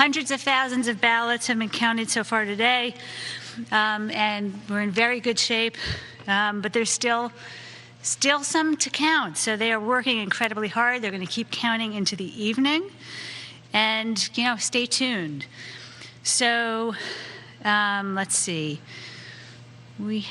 Hundreds of thousands of ballots have been counted so far today, and we're in very good shape, but there's still some to count. So they are working incredibly hard. They're going to keep counting into the evening, and, stay tuned. So let's see. We've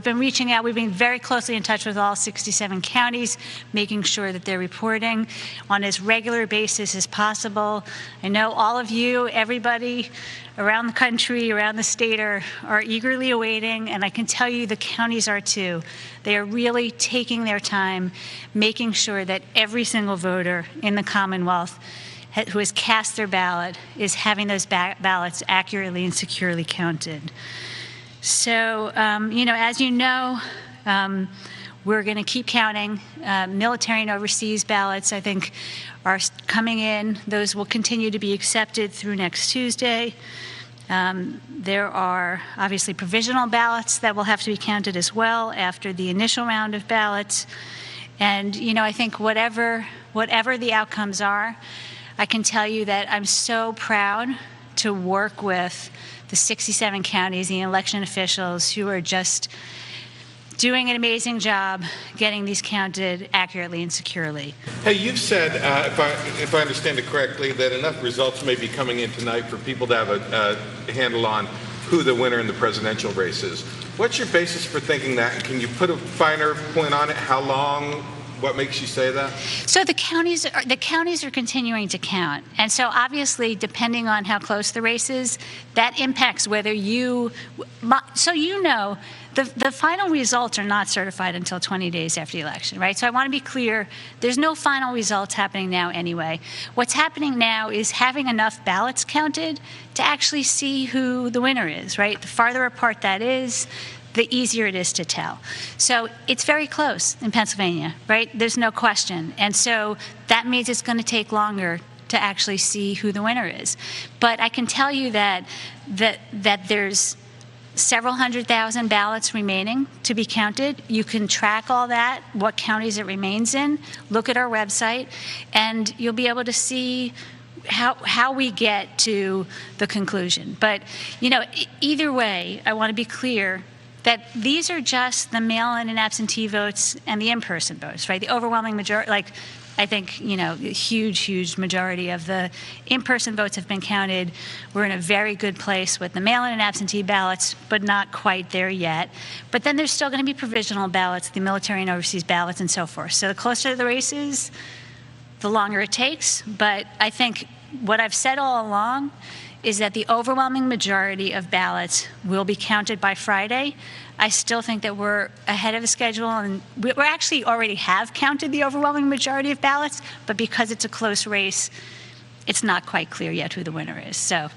been reaching out. We've been very closely in touch with all 67 counties, making sure that they're reporting on as regular basis as possible. I know all of you, everybody around the country, around the state are eagerly awaiting, and I can tell you the counties are too. They are really taking their time, making sure that every single voter in the Commonwealth who has cast their ballot is having those ballots accurately and securely counted. So, as you know, we're going to keep counting. Military and overseas ballots, I think, are coming in. Those will continue to be accepted through next Tuesday. There are obviously provisional ballots that will have to be counted as well after the initial round of ballots. And, I think whatever the outcomes are, I can tell you that I'm so proud to work with the 67 counties, the election officials who are just doing an amazing job getting these counted accurately and securely. Hey, you've said, if I understand it correctly, that enough results may be coming in tonight for people to have a handle on who the winner in the presidential race is. What's your basis for thinking that? Can you put a finer point on it? How long? What makes you say that? So the counties are continuing to count. And so obviously, depending on how close the race is, that impacts whether the final results are not certified until 20 days after the election, right? So I want to be clear, there's no final results happening now anyway. What's happening now is having enough ballots counted to actually see who the winner is, right? The farther apart that is, the easier it is to tell. So it's very close in Pennsylvania, right? There's no question. And so that means it's going to take longer to actually see who the winner is. But I can tell you that there's several 100,000 ballots remaining to be counted. You can track all that, what counties it remains in, look at our website, and you'll be able to see how we get to the conclusion. But, either way, I want to be clear that these are just the mail-in and absentee votes and the in-person votes, right? The overwhelming majority, I think, a huge majority of the in-person votes have been counted. We're in a very good place with the mail-in and absentee ballots, but not quite there yet. But then there's still going to be provisional ballots, the military and overseas ballots, and so forth. So the closer the race is, the longer it takes. But I think what I've said all along is that the overwhelming majority of ballots will be counted by Friday. I still think that we're ahead of the schedule, and we actually already have counted the overwhelming majority of ballots, but because it's a close race, it's not quite clear yet who the winner is. So,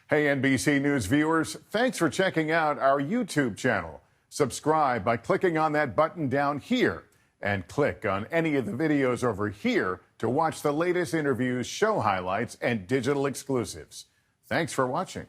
hey, NBC News viewers, thanks for checking out our YouTube channel. Subscribe by clicking on that button down here, and click on any of the videos over here to watch the latest interviews, show highlights, and digital exclusives. Thanks for watching.